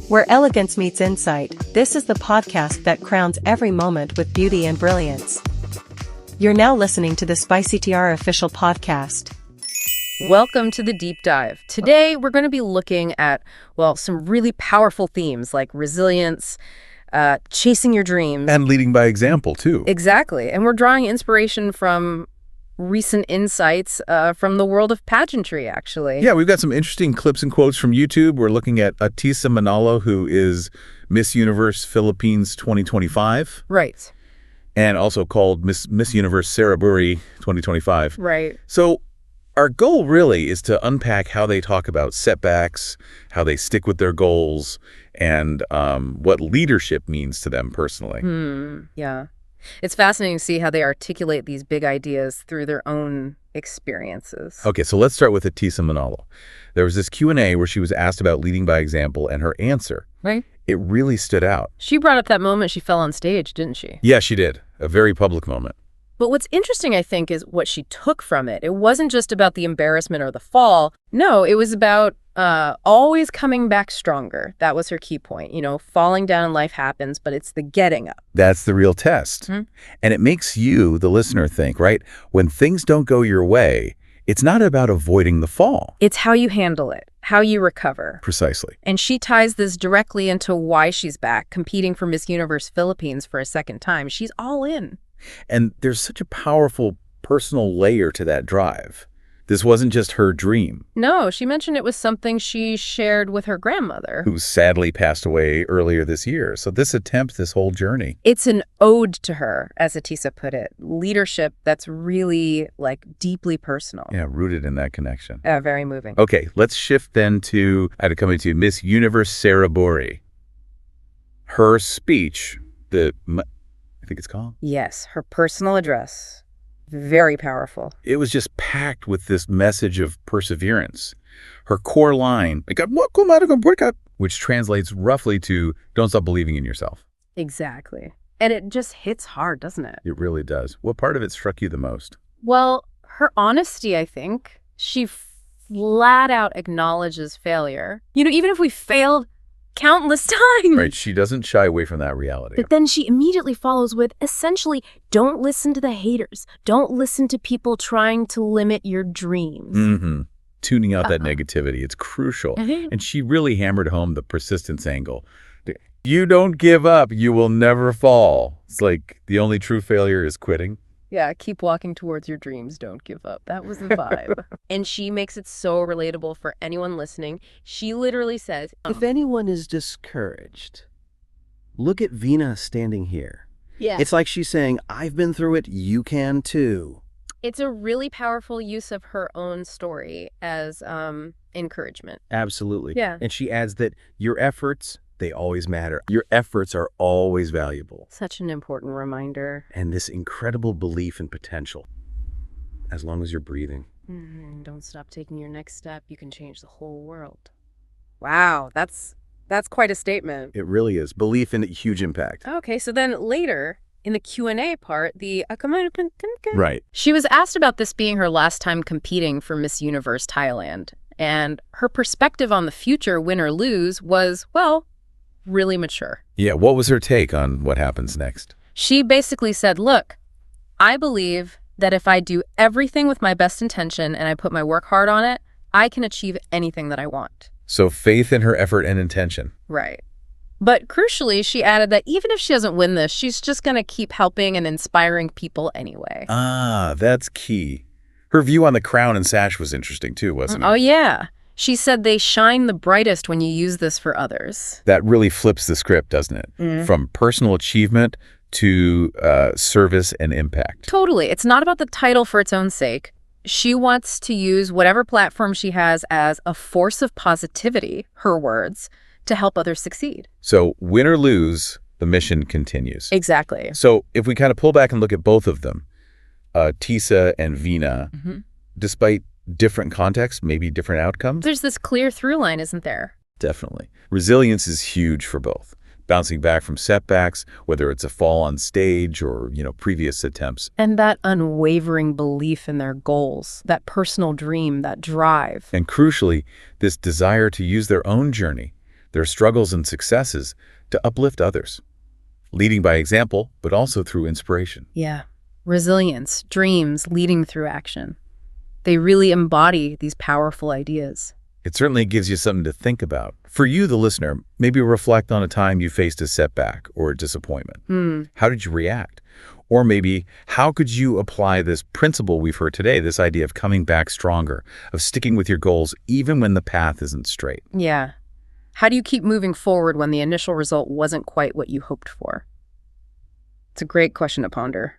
Where elegance meets insight, this is the podcast that crowns every moment with beauty and brilliance. You're now listening to the SpicyTiaraOfficial Podcast. Welcome to the deep dive. Today, we're going to be looking at, some really powerful themes like resilience, chasing your dreams. And leading by example, too. Exactly. And we're drawing inspiration from recent insights from the world of pageantry, actually. Yeah, we've got some interesting clips and quotes from YouTube. We're looking at Ahtisa Manalo, who is Miss Universe Philippines 2025. Right. And also called Miss Universe Saraburi 2025. Right. So our goal really is to unpack how they talk about setbacks, how they stick with their goals, and what leadership means to them personally. Yeah. It's fascinating to see how they articulate these big ideas through their own experiences. Okay, so let's start with Ahtisa Manalo. There was this Q&A where she was asked about leading by example, and her answer, right, it really stood out. She brought up that moment she fell on stage, didn't she? Yeah, she did. A very public moment. But what's interesting, I think, is what she took from it. It wasn't just about the embarrassment or the fall. No, it was about always coming back stronger. That was her key point. You know, falling down in life happens, but it's the getting up. That's the real test. And it makes you, the listener, think, right? When things don't go your way, it's not about avoiding the fall. It's how you handle it, how you recover. Precisely. And she ties this directly into why she's back, competing for Miss Universe Philippines for a second time. She's all in. And there's such a powerful personal layer to that drive. This wasn't just her dream. No, she mentioned it was something she shared with her grandmother, who sadly passed away earlier this year. So this attempt, this whole journey. It's an ode to her, as Ahtisa put it. Leadership that's really, deeply personal. Yeah, rooted in that connection. Very moving. Okay, let's shift then to, coming to Miss Universe Saraburi. Her speech, I think it's called? Yes, her personal address. Very powerful. It was just packed with this message of perseverance. Her core line, which translates roughly to, don't stop believing in yourself. Exactly. And it just hits hard, doesn't it? It really does. What part of it struck you the most? Well, her honesty, I think. She flat out acknowledges failure. You know, even if we failed countless times. Right, she doesn't shy away from that reality. But then she immediately follows with, essentially, don't listen to the haters. Don't listen to people trying to limit your dreams. Tuning out that negativity, it's crucial. And she really hammered home the persistence angle. You don't give up, you will never fall. It's like the only true failure is quitting. Yeah, keep walking towards your dreams. Don't give up. That was the vibe. And she makes it so relatable for anyone listening. She literally says, if anyone is discouraged, look at Veena standing here. Yeah. It's like she's saying, I've been through it, you can too. It's a really powerful use of her own story as encouragement. Absolutely. Yeah. And she adds that your efforts, they always matter. Your efforts are always valuable. Such an important reminder. And this incredible belief in potential, as long as you're breathing. Don't stop taking your next step. You can change the whole world. Wow, that's quite a statement. It really is. Belief in huge impact. Okay, so then later in the Q&A part, Right. She was asked about this being her last time competing for Miss Universe Thailand. And her perspective on the future, win or lose, was, really mature. Yeah, what was her take on what happens next? She basically said, look, I believe that if I do everything with my best intention and I put my work hard on it, I can achieve anything that I want. So faith in her effort and intention. Right. But crucially, she added that even if she doesn't win this, she's just going to keep helping and inspiring people anyway. Ah, that's key. Her view on the crown and sash was interesting too, wasn't it? Oh, yeah. She said they shine the brightest when you use this for others. That really flips the script, doesn't it? From personal achievement to service and impact. Totally. It's not about the title for its own sake. She wants to use whatever platform she has as a force of positivity, her words, to help others succeed. So win or lose, the mission continues. Exactly. So if we kind of pull back and look at both of them, Ahtisa and Veena, despite different contexts, maybe different outcomes. There's this clear through line, isn't there? Definitely. Resilience is huge for both. Bouncing back from setbacks, whether it's a fall on stage or, previous attempts. And that unwavering belief in their goals, that personal dream, that drive. And crucially, this desire to use their own journey, their struggles and successes to uplift others, leading by example, but also through inspiration. Yeah. Resilience, dreams, leading through action. They really embody these powerful ideas. It certainly gives you something to think about. For you, the listener, maybe reflect on a time you faced a setback or a disappointment. How did you react? Or maybe, how could you apply this principle we've heard today, this idea of coming back stronger, of sticking with your goals even when the path isn't straight? Yeah. How do you keep moving forward when the initial result wasn't quite what you hoped for? It's a great question to ponder.